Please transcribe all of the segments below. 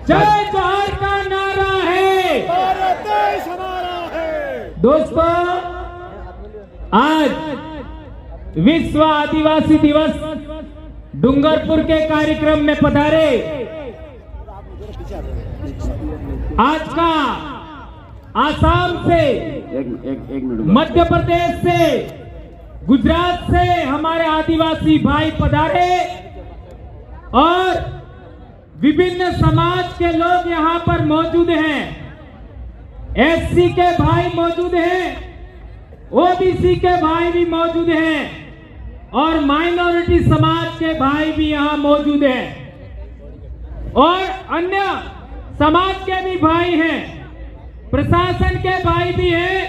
जय जोहर का नारा है, भारत देश हमारा है। दोस्तों आज विश्व आदिवासी दिवस डूंगरपुर के कार्यक्रम में पधारे आज का आसाम से, एक मिनट मध्य प्रदेश से, गुजरात से हमारे आदिवासी भाई पधारे और विभिन्न समाज के लोग यहाँ पर मौजूद हैं। एससी के भाई मौजूद हैं, ओबीसी के भाई भी मौजूद हैं और माइनॉरिटी समाज के भाई भी यहाँ मौजूद हैं और अन्य समाज के भी भाई हैं, प्रशासन के भाई भी हैं।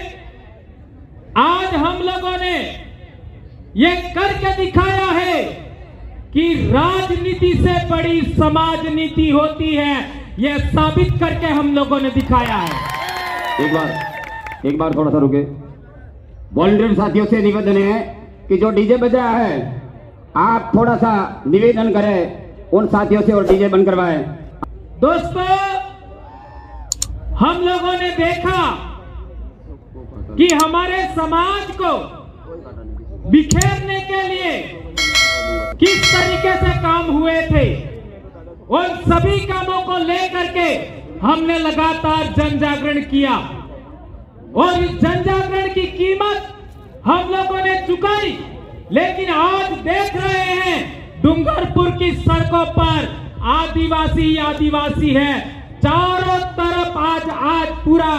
आज हम लोगों ने ये करके दिखाया है कि राजनीति से बड़ी समाज नीति होती है, ये साबित करके हम लोगों ने दिखाया है। एक बार थोड़ा सा रुके। वॉलंटियर साथियों से निवेदन है कि जो डीजे बज रहा है आप थोड़ा सा निवेदन करें उन साथियों से और डीजे बंद करवाएं। दोस्तों हम लोगों ने देखा कि हमारे समाज को बिखेरने के लिए किस तरीके से काम हुए थे, उन सभी कामों को लेकर के हमने लगातार जन जागरण किया और इस जन जागरण की कीमत हम लोगों ने चुकाई। लेकिन आज देख रहे हैं डूंगरपुर की सड़कों पर आदिवासी आदिवासी है, चारों तरफ आज पूरा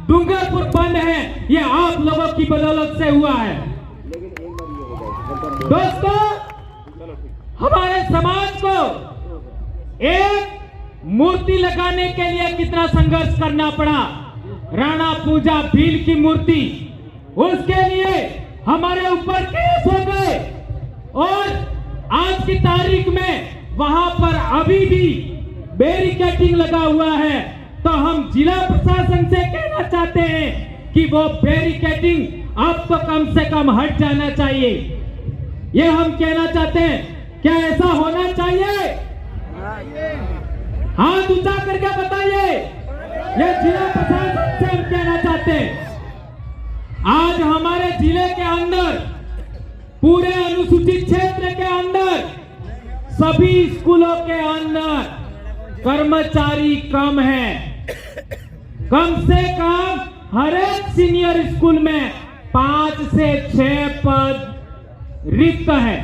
डूंगरपुर बंद है। ये आप लोगों की बदौलत से हुआ है। दोस्तों हमारे समाज को एक मूर्ति लगाने के लिए कितना संघर्ष करना पड़ा। राणा पूजा भील की मूर्ति, उसके लिए हमारे ऊपर केस हो गए और आज की तारीख में वहां पर अभी भी बैरिकेडिंग लगा हुआ है। तो हम जिला प्रशासन से कहना चाहते हैं कि वो बैरिकेडिंग अब तो कम से कम हट जाना चाहिए। ये हम कहना चाहते हैं, क्या ऐसा होना चाहिए? हाथ ऊंचा करके बताइए। ये जिला प्रशासन से हम कहना चाहते हैं। आज हमारे जिले के अंदर, पूरे अनुसूचित क्षेत्र के अंदर, सभी स्कूलों के अंदर कर्मचारी कम है। कम से कम हर एक सीनियर स्कूल में 5 से 6 पद रिक्त है।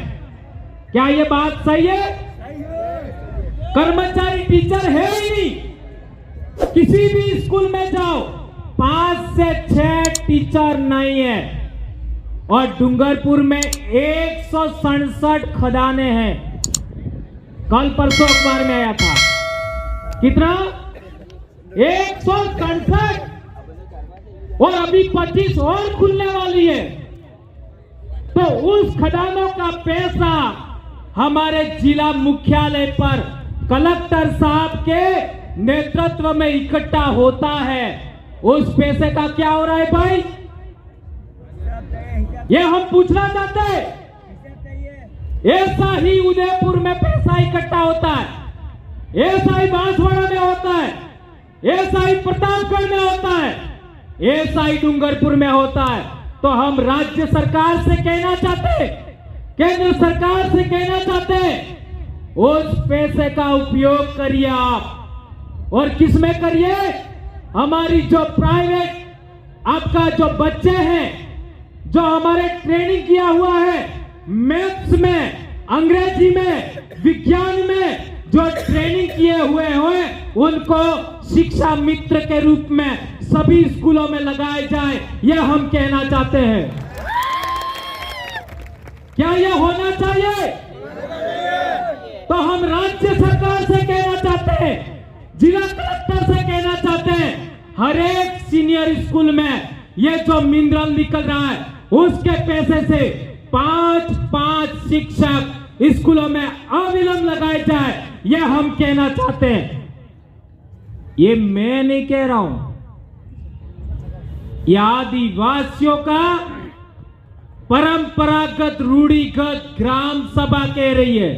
क्या ये बात सही है? कर्मचारी टीचर है ही नहीं। किसी भी स्कूल में जाओ 5 से 6 टीचर नहीं है और डूंगरपुर में 167 खदाने हैं। कल परसों अखबार में आया था, कितना? 167 और अभी 25 और खुलने वाली है। तो उस खदानों का पैसा हमारे जिला मुख्यालय पर कलेक्टर साहब के नेतृत्व में इकट्ठा होता है। उस पैसे का क्या हो रहा है भाई? ये हम पूछना चाहते हैं। ऐसा ही उदयपुर में पैसा इकट्ठा होता है, ऐसा ही बांसवाड़ा में होता है, ऐसा ही प्रतापगढ़ में होता है, ऐसा ही डूंगरपुर में होता है। तो हम राज्य सरकार से कहना चाहते हैं, केंद्र सरकार से कहना चाहते हैं, उस पैसे का उपयोग करिए आप। और किस में करिए? हमारी जो प्राइवेट आपका जो बच्चे हैं, जो हमारे ट्रेनिंग किया हुआ है, मैथ्स में, अंग्रेजी में, विज्ञान में जो ट्रेनिंग किए हुए हैं, उनको शिक्षा मित्र के रूप में सभी स्कूलों में लगाए जाए, यह हम कहना चाहते हैं। क्या यह होना चाहिए? तो हम राज्य सरकार से कहना चाहते हैं, जिला कलेक्टर से कहना चाहते हैं, हर एक सीनियर स्कूल में ये जो मिनरल निकल रहा है उसके पैसे से 5-5 शिक्षक स्कूलों में अविलंब लगाए जाए, यह हम कहना चाहते हैं। ये मैं नहीं कह रहा हूं, ये आदिवासियों का परंपरागत रूढ़िगत ग्राम सभा कह रही है।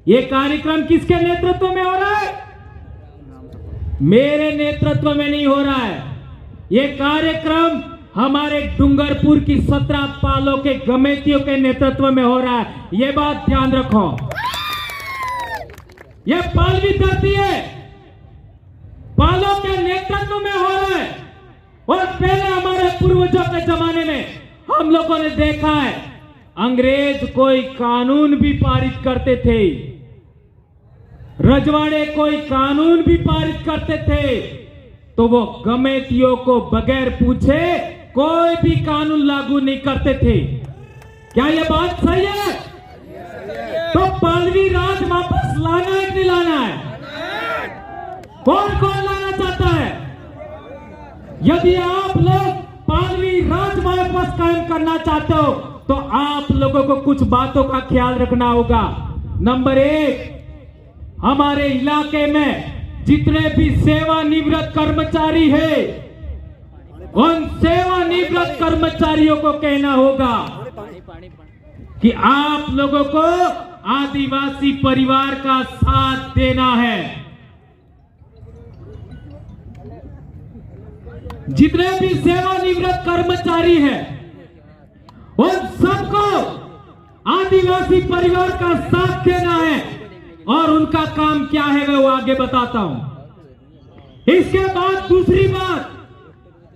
ये कार्यक्रम किसके नेतृत्व में हो रहा है? मेरे नेतृत्व में नहीं हो रहा है। ये कार्यक्रम हमारे डूंगरपुर की 17 पालों के गमेतियों के नेतृत्व में हो रहा है। ये बात ध्यान रखो। ये पालवी धरती है, पालों के नेतृत्व में हो रहा है। और पहले हमारे पूर्वजों के जमाने में हम लोगों ने देखा है, अंग्रेज कोई कानून भी पारित करते थे, रजवाड़े कोई कानून भी पारित करते थे, तो वो गमेतियों को बगैर पूछे कोई भी कानून लागू नहीं करते थे। क्या ये बात सही है? तो पालवी राज वापस लाना है कि नहीं लाना है? कौन कौन लाना चाहता है? यदि आप लोग पालवी राज वापस कायम करना चाहते हो तो आप लोगों को कुछ बातों का ख्याल रखना होगा। नंबर 1, हमारे इलाके में जितने भी सेवानिवृत्त कर्मचारी है, उन सेवानिवृत्त कर्मचारियों को कहना होगा कि आप लोगों को आदिवासी परिवार का साथ देना है। जितने भी सेवानिवृत्त कर्मचारी हैं, उन सबको आदिवासी परिवार का साथ देना है। और उनका काम क्या है मैं वो आगे बताता हूं। इसके बाद दूसरी बात,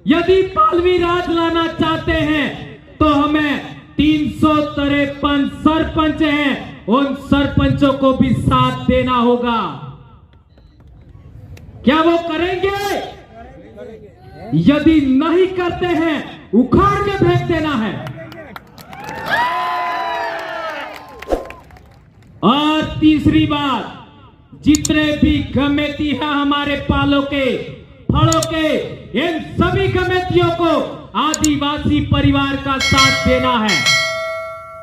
यदि पालवी राज लाना चाहते हैं तो हमें 353 सरपंच हैं, उन सरपंचों को भी साथ देना होगा। क्या वो करेंगे? यदि नहीं करते हैं, उखाड़ के फेंक देना है। और तीसरी बात, जितने भी गमेती हैं हमारे पालों के, फलों के, इन सभी गमेतियों को आदिवासी परिवार का साथ देना है।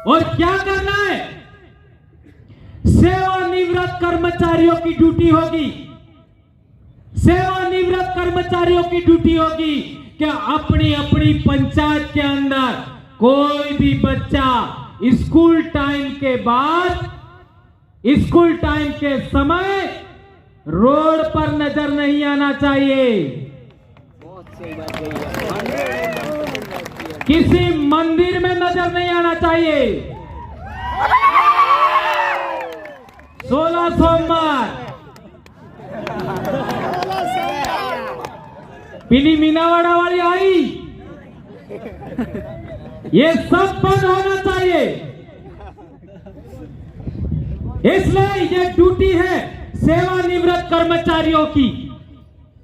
और क्या करना है? सेवानिवृत्त कर्मचारियों की ड्यूटी होगी, सेवानिवृत्त कर्मचारियों की ड्यूटी होगी कि अपनी अपनी पंचायत के अंदर कोई भी बच्चा स्कूल टाइम के बाद, स्कूल टाइम के समय रोड पर नजर नहीं आना चाहिए। किसी मंदिर में नजर नहीं आना चाहिए। 16 सोमवार पीली मीनावाड़ा वाली आई, ये सब बंद होना चाहिए। इसलिए ये ड्यूटी है सेवानिवृत्त कर्मचारियों की।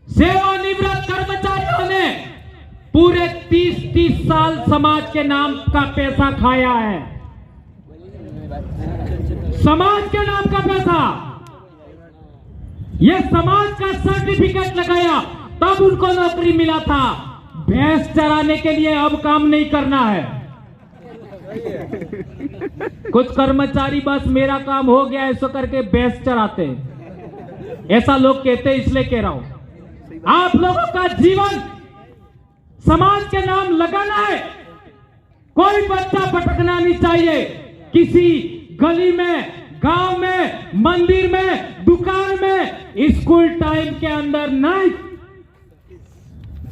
सेवानिवृत्त कर्मचारियों ने पूरे 30 साल समाज के नाम का पैसा खाया है, समाज के नाम का पैसा। ये समाज का सर्टिफिकेट लगाया तब उनको नौकरी मिला था। भैंस चराने के लिए अब काम नहीं करना है। कुछ कर्मचारी बस मेरा काम हो गया ऐसा करके भैंस चराते हैं, ऐसा लोग कहते हैं, इसलिए कह रहा हूं आप लोगों का जीवन समाज के नाम लगाना है। कोई बच्चा भटकना नहीं चाहिए किसी गली में, गांव में, मंदिर में, दुकान में, स्कूल टाइम के अंदर नहीं।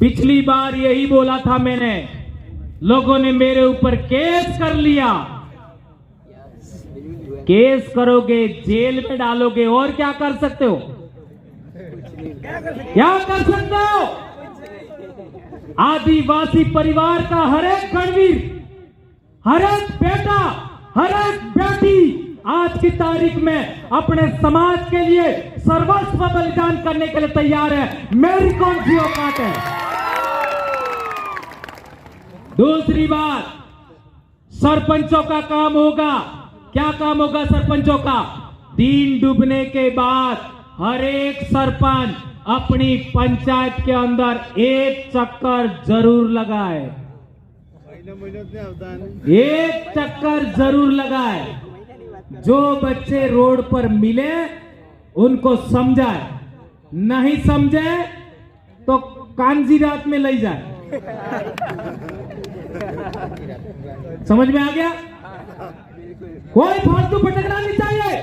पिछली बार यही बोला था मैंने, लोगों ने मेरे ऊपर केस कर लिया। केस करोगे, जेल में डालोगे, और क्या कर सकते हो? क्या कर सकते हो? आदिवासी परिवार का हर एक गणवीर, हर एक बेटा, हर एक बेटी आज की तारीख में अपने समाज के लिए सर्वस्व बलिदान करने के लिए तैयार है। मेरी कौन सी औकात है? दूसरी बात, सरपंचों का काम होगा। क्या काम होगा सरपंचों का? दिन डूबने के बाद हर एक सरपंच अपनी पंचायत के अंदर एक चक्कर जरूर लगाए, एक चक्कर जरूर लगाए। जो बच्चे रोड पर मिले उनको समझाए, नहीं समझे तो कांजी रात में ले जाए। समझ में आ गया? कोई फालतू भटकना नहीं चाहिए।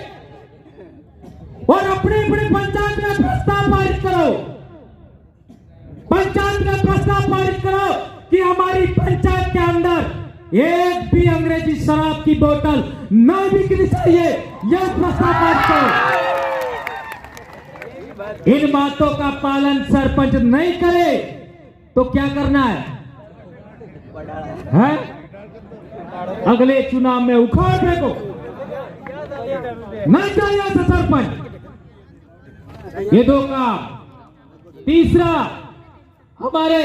और अपने अपने पंचायत में प्रस्ताव पारित करो पंचायत में प्रस्ताव पारित करो कि हमारी पंचायत के अंदर एक भी अंग्रेजी शराब की बोतल न बिकनी चाहिए। यह प्रस्ताव पारित करो। इन बातों का पालन सरपंच नहीं करे तो क्या करना है? अगले चुनाव में उखाड़ फेंको। नहीं चाहिए ऐसा सरपंच। ये दो काम। तीसरा, हमारे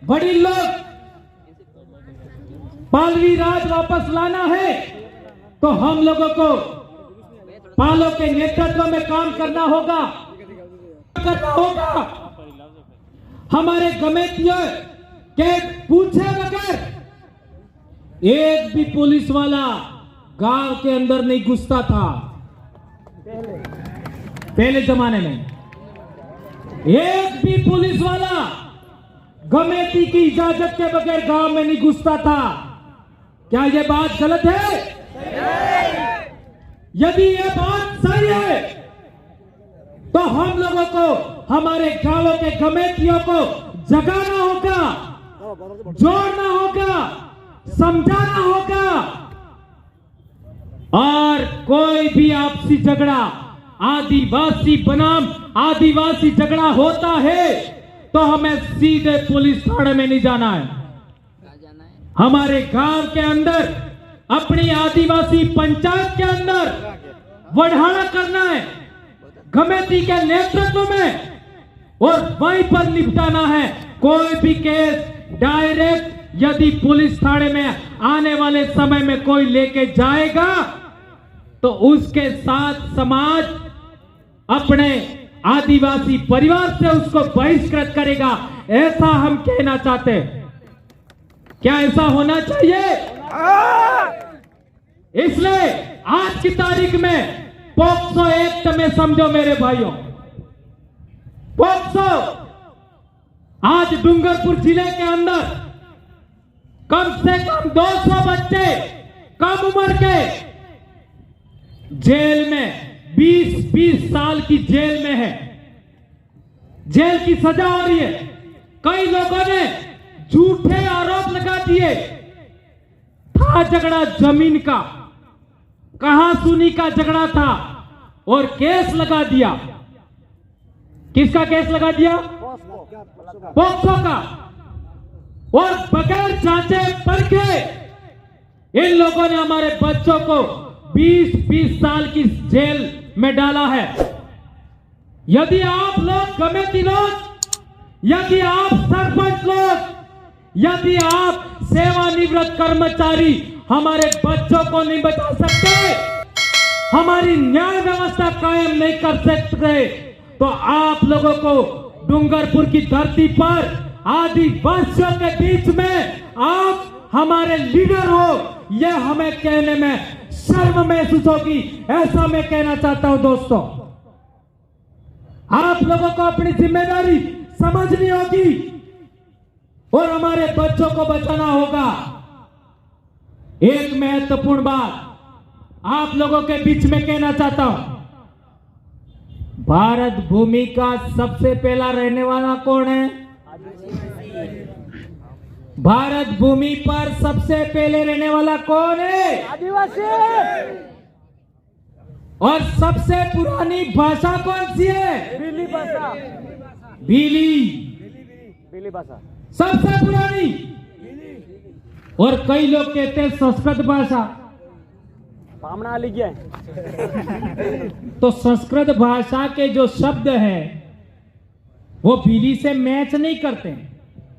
बड़ी लोग पालवी राज वापस लाना है तो हम लोगों को पालों के नेतृत्व में काम करना होगा। हमारे कमेटियों के पूछे बगैर एक भी पुलिस वाला गांव के अंदर नहीं घुसता था। पहले जमाने में एक भी पुलिस वाला कमेटी की इजाजत के बगैर गांव में नहीं घुसता था। क्या यह बात गलत है? यदि यह बात सही है तो हम लोगों को हमारे गांवों के कमेटियों को जगाना होगा, जोड़ना होगा, समझाना होगा। और कोई भी आपसी झगड़ा आदिवासी बनाम आदिवासी झगड़ा होता है तो हमें सीधे पुलिस थाने में नहीं जाना है। हमारे गांव के अंदर अपनी आदिवासी पंचायत के अंदर बढ़ाना करना है कमेटी के नेतृत्व में और वहीं पर निपटाना है। कोई भी केस डायरेक्ट यदि पुलिस थाने में आने वाले समय में कोई लेके जाएगा तो उसके साथ समाज अपने आदिवासी परिवार से उसको बहिष्कृत करेगा। ऐसा हम कहना चाहते हैं। क्या ऐसा होना चाहिए? इसलिए आज की तारीख में पॉक्सो एक्ट में समझो मेरे भाइयों, पॉक्सो आज डूंगरपुर जिले के अंदर कम से कम 200 बच्चे कम उम्र के जेल में 20-20 साल की जेल में है। जेल की सजा हो रही है। कई लोगों ने झूठे आरोप लगा दिए। था झगड़ा जमीन का, कहां सुनी का झगड़ा था और केस लगा दिया। किसका केस लगा दिया? पॉक्सो का। और बगैर जांचे परखे इन लोगों ने हमारे बच्चों को 20-20 साल की जेल में डाला है। यदि आप लोग कमेटी लोग, यदि आप सरपंच लोग, यदि आप सेवानिवृत्त कर्मचारी हमारे बच्चों को नहीं बचा सकते, हमारी न्याय व्यवस्था कायम नहीं कर सकते, तो आप लोगों को डूंगरपुर की धरती पर आदिवासियों के बीच में आप हमारे लीडर हो, यह हमें कहने में शर्म महसूस होगी। ऐसा मैं कहना चाहता हूं दोस्तों। आप लोगों को अपनी जिम्मेदारी समझनी होगी और हमारे बच्चों को बचाना होगा। एक महत्वपूर्ण बात आप लोगों के बीच में कहना चाहता हूं। भारत भूमि का सबसे पहला रहने वाला कौन है? भारत भूमि पर सबसे पहले रहने वाला कौन है? आदिवासी। और सबसे पुरानी भाषा कौन सी है? भीली भाषा। भीली भाषा सबसे पुरानी। और कई लोग कहते हैं संस्कृत भाषा। पामना लिख गया। तो संस्कृत भाषा के जो शब्द हैं वो भीली से मैच नहीं करते।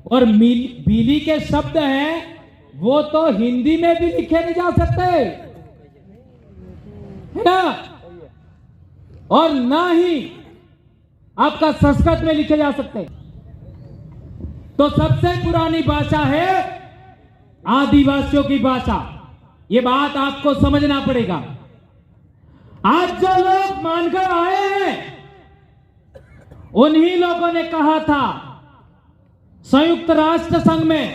और भीली के शब्द हैं वो तो हिंदी में भी लिखे नहीं जा सकते, है ना? और ना ही आपका संस्कृत में लिखे जा सकते। तो सबसे पुरानी भाषा है आदिवासियों की भाषा। ये बात आपको समझना पड़ेगा। आज जो लोग मानकर आए हैं उन्हीं लोगों ने कहा था संयुक्त राष्ट्र संघ में,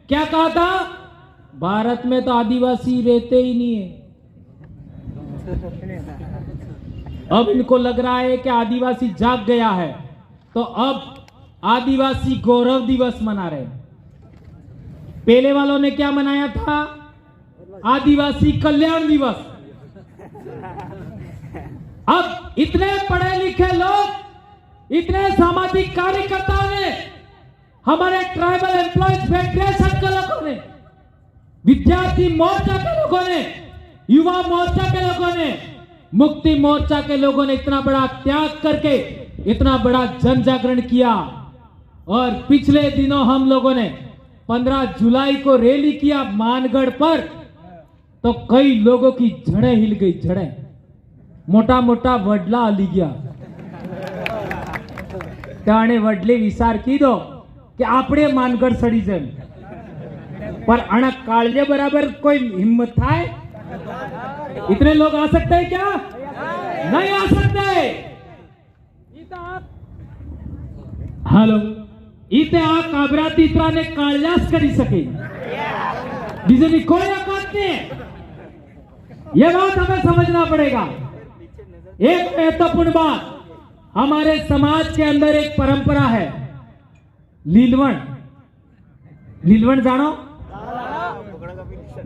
क्या कहा था? भारत में तो आदिवासी रहते ही नहीं है। अब इनको लग रहा है कि आदिवासी जाग गया है, तो अब आदिवासी गौरव दिवस मना रहे हैं। पहले वालों ने क्या मनाया था? आदिवासी कल्याण दिवस। अब इतने पढ़े लिखे लोग, इतने सामाजिक कार्यकर्ताओं ने, हमारे ट्राइबल एम्प्लॉयज फेडरेशन के लोगों ने, विद्यार्थी मोर्चा के लोगों ने, युवा मोर्चा के लोगों ने, मुक्ति मोर्चा के लोगों ने इतना बड़ा त्याग करके इतना बड़ा जन जागरण किया। और पिछले दिनों हम लोगों ने 15 जुलाई को रैली किया मानगढ़ पर, तो कई लोगों की जड़ें हिल गई। जड़ें मोटा मोटा वडला हली गया। त्याने वडले विचार कीधो कि आपणे मानगढ़ सड़ी जाए, पर अणक काळजे बराबर कोई हिम्मत थाय? इतने लोग आ सकते हैं क्या? नहीं आ सकते। हेलो, इथे आ काबरा तीसरा ने काळजास करी सके, बीजेपी कोई औकात नहीं है। यह बात हमें समझना पड़ेगा। एक महत्वपूर्ण बात, हमारे समाज के अंदर एक परंपरा है, लीलवण। लीलवण जानो?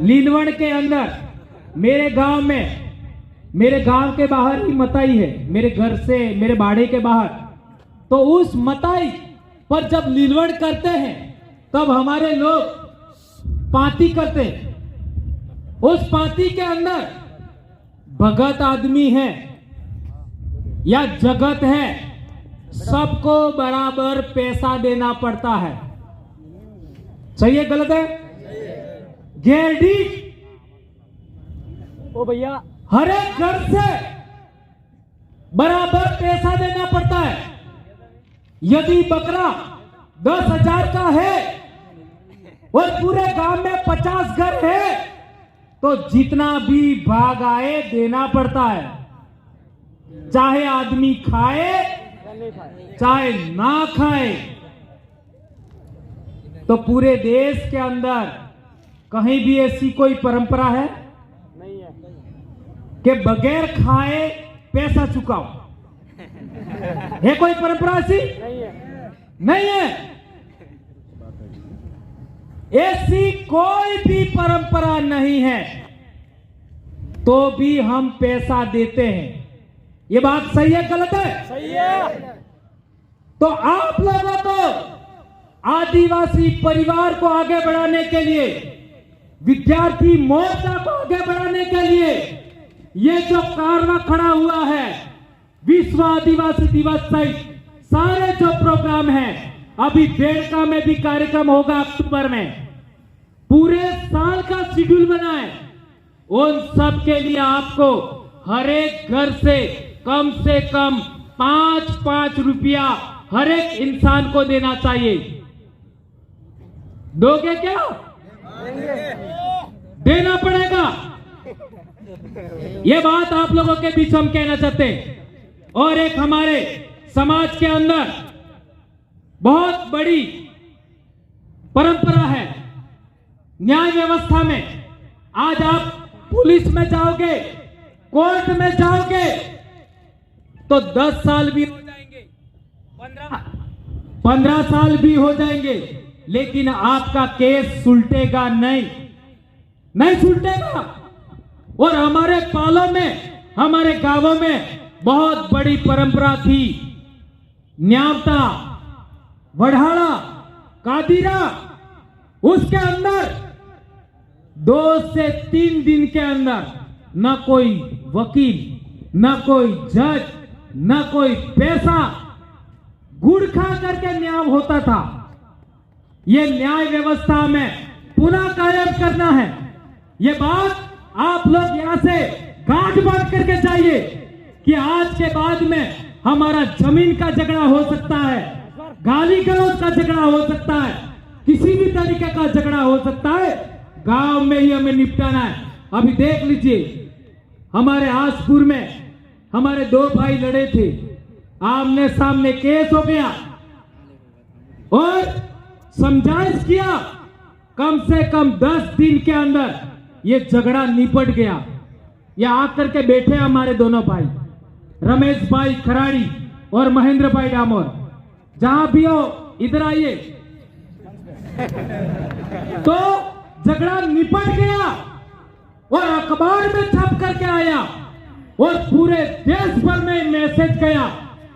लीलवण के अंदर मेरे गांव में, मेरे गांव के बाहर ही मताई है, मेरे घर से, मेरे बाड़े के बाहर। तो उस मताई पर जब लीलवण करते हैं तब हमारे लोग पाती करते हैं। उस पाती के अंदर भगत आदमी है या जगत है, सबको बराबर पैसा देना पड़ता है। सही है गलत है? गेरडी ओ भैया, हर एक घर से बराबर पैसा देना पड़ता है। यदि बकरा 10,000 का है और पूरे गांव में 50 घर है, तो जितना भी भाग आए देना पड़ता है, चाहे आदमी खाए चाहे ना खाए। तो पूरे देश के अंदर कहीं भी ऐसी कोई परंपरा है नहीं है कि बगैर खाए पैसा चुकाओ? है कोई परंपरा ऐसी? नहीं है। नहीं है। ऐसी कोई भी परंपरा नहीं है, तो भी हम पैसा देते हैं। ये बात सही है गलत है? सही है। तो आप लोगों को, आदिवासी परिवार को आगे बढ़ाने के लिए, विद्यार्थी मोर्चा को आगे बढ़ाने के लिए ये जो कारवा खड़ा हुआ है, विश्व आदिवासी दिवस सहित सारे जो प्रोग्राम हैं, अभी बेड़का में भी कार्यक्रम होगा अक्टूबर में, पूरे साल का शेड्यूल बना है। उन सब के लिए आपको हर एक घर से कम 5-5 रुपया हर एक इंसान को देना चाहिए। दोगे क्या? देना पड़ेगा। यह बात आप लोगों के बीच हम कहना चाहते हैं। और एक हमारे समाज के अंदर बहुत बड़ी परंपरा है न्याय व्यवस्था में। आज आप पुलिस में जाओगे, कोर्ट में जाओगे तो 10 साल भी हो जाएंगे, 15 साल भी हो जाएंगे, लेकिन आपका केस सुलटेगा नहीं सुलटेगा। और हमारे पालों में, हमारे गांवों में बहुत बड़ी परंपरा थी। न्यावता, वढ़ाड़ा, कादिरा, उसके अंदर 2 से 3 दिन के अंदर न कोई वकील, न कोई जज, न कोई पैसा, गुड़ खा करके न्याय होता था। यह न्याय व्यवस्था में पुनः कायम करना है। यह बात आप लोग यहां से गांठ बांध करके जाइए कि आज के बाद में हमारा जमीन का झगड़ा हो सकता है, गाली गलौज का झगड़ा हो सकता है, किसी भी तरीके का झगड़ा हो सकता है, गांव में ही हमें निपटाना है। अभी देख लीजिए, हमारे आसपुर में हमारे 2 भाई लड़े थे, आमने सामने केस हो गया और समझाइश किया, कम से कम 10 दिन के अंदर ये झगड़ा निपट गया। ये आकर के बैठे हमारे दोनों भाई, रमेश भाई खराड़ी और महेंद्र भाई डामोर। जहां भी हो इधर आइए। तो झगड़ा निपट गया और अखबार में छप करके आया और पूरे देश भर में मैसेज गया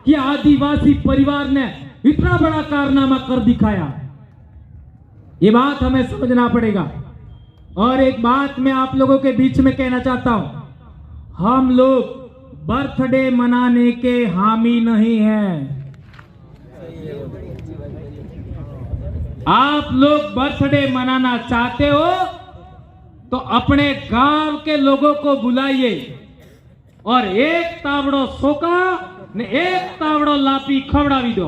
कि आदिवासी परिवार ने इतना बड़ा कारनामा कर दिखाया। ये बात हमें समझना पड़ेगा। और एक बात मैं आप लोगों के बीच में कहना चाहता हूं, हम लोग बर्थडे मनाने के हामी नहीं हैं। आप लोग बर्थडे मनाना चाहते हो तो अपने गांव के लोगों को बुलाइए और एक तावड़ो सोका ने एक तावड़ो लापी खवड़ावी दो।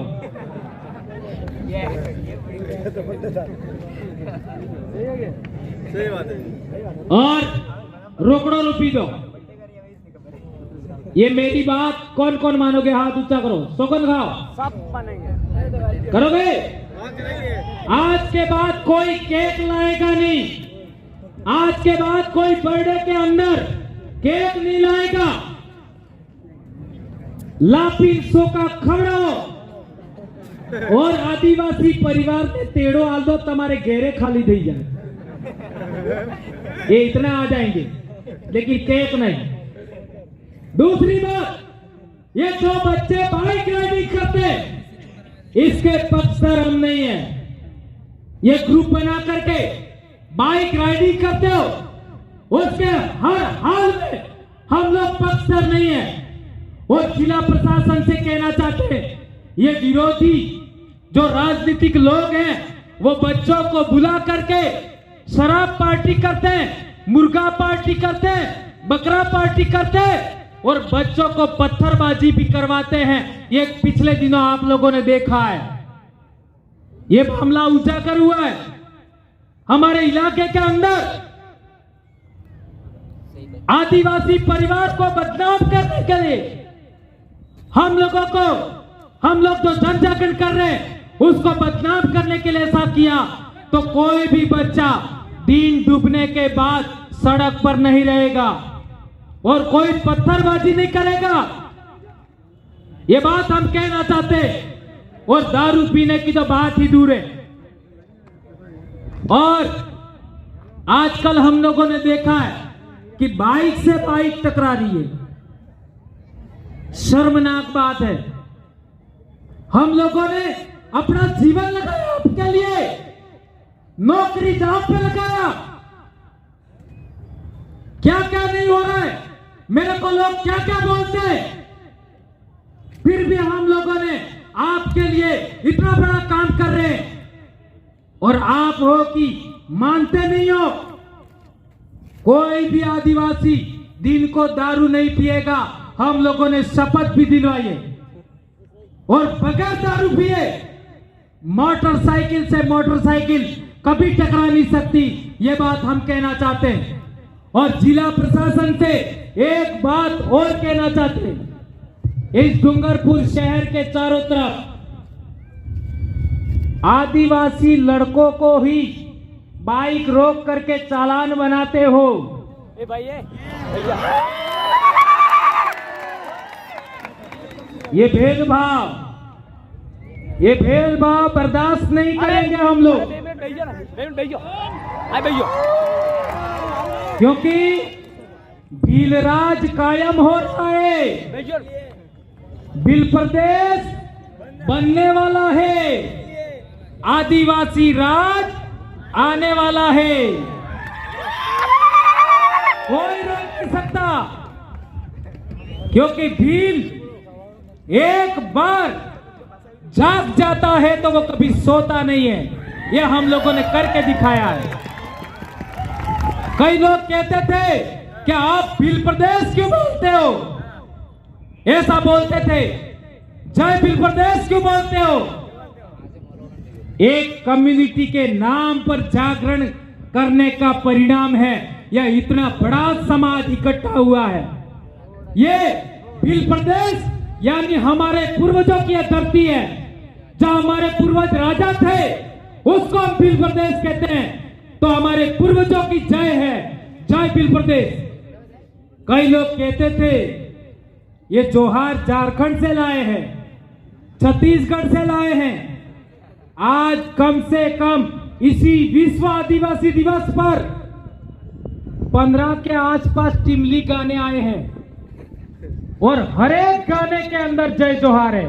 और रोकड़ो रुपी दो। ये मेरी बात कौन कौन मानोगे? हाथ ऊंचा करो। सौगंध खाओ। सब बनेंगे। करोगे? आज के बाद कोई केक लाएगा नहीं। आज के बाद कोई बर्थडे के अंदर केक नहीं लाएगा। लापी सोका खवड़ो और आदिवासी परिवार ने तेड़ो आल दो, तुम्हारे घेरे खाली थी जाए। ये इतना आ जाएंगे, लेकिन केक नहीं। दूसरी बात, ये जो बच्चे बाइक राइडिंग करते, इसके पक्षधर हम नहीं है। ये ग्रुप बना करके बाइक राइडिंग करते हो, उसके हर हाल में हम लोग पक्षधर नहीं है। और जिला प्रशासन से कहना चाहते हैं, ये विरोधी जो राजनीतिक लोग हैं वो बच्चों को बुला करके शराब पार्टी करते हैं, मुर्गा पार्टी करते हैं, बकरा पार्टी करते हैं और बच्चों को पत्थरबाजी भी करवाते हैं। ये पिछले दिनों आप लोगों ने देखा है। ये मामला उजागर हुआ है हमारे इलाके के अंदर। आदिवासी परिवार को बदनाम करने के लिए हम लोग जो जन जागरण कर रहे हैं उसको बदनाम करने के लिए ऐसा किया, तो कोई भी बच्चा दिन डूबने के बाद सड़क पर नहीं रहेगा और कोई पत्थरबाजी नहीं करेगा। ये बात हम कहना चाहते हैं। और दारू पीने की तो बात ही दूर है। और आजकल हम लोगों ने देखा है कि बाइक से बाइक टकरा रही है। शर्मनाक बात है। हम लोगों ने अपना जीवन लगाया आपके लिए, नौकरी दांव पे लगाया। क्या क्या नहीं हो रहा है, मेरे को लोग क्या क्या बोलते हैं, फिर भी हम लोगों ने आपके लिए इतना बड़ा काम कर रहे हैं और आप हो कि मानते नहीं हो। कोई भी आदिवासी दिन को दारू नहीं पिएगा। हम लोगों ने शपथ भी दिलवाई है। और बगैर दारू पिए मोटरसाइकिल से मोटरसाइकिल कभी टकरा नहीं सकती। ये बात हम कहना चाहते हैं। और जिला प्रशासन से एक बात और कहना चाहते हैं, इस डूंगरपुर शहर के चारों तरफ आदिवासी लड़कों को ही बाइक रोक करके चालान बनाते हो। ए भाई ये भेदभाव बर्दाश्त नहीं करेंगे हम लोग। क्योंकि भीलराज कायम हो रहा है, बिल प्रदेश बनने वाला है, आदिवासी राज आने वाला है। कोई रोक नहीं सकता, क्योंकि भील एक बार जाग जाता है तो वो कभी सोता नहीं है। ये हम लोगों ने करके दिखाया है। कई लोग कहते थे कि आप भील प्रदेश क्यों बोलते हो, ऐसा बोलते थे, जय भील प्रदेश क्यों बोलते हो। एक कम्युनिटी के नाम पर जागरण करने का परिणाम है यह इतना बड़ा समाज इकट्ठा हुआ है। ये भील प्रदेश यानी हमारे पूर्वजों की धरती है। जहां हमारे पूर्वज राजा थे उसको हम भील प्रदेश कहते हैं। तो हमारे पूर्वजों की जय है, जय भील प्रदेश। कई लोग कहते थे ये जोहार झारखंड से लाए हैं, छत्तीसगढ़ से लाए हैं। आज कम से कम इसी विश्व आदिवासी दिवस पर 15 के आसपास टिमली गाने आए हैं और हर एक गाने के अंदर जय जोहार है।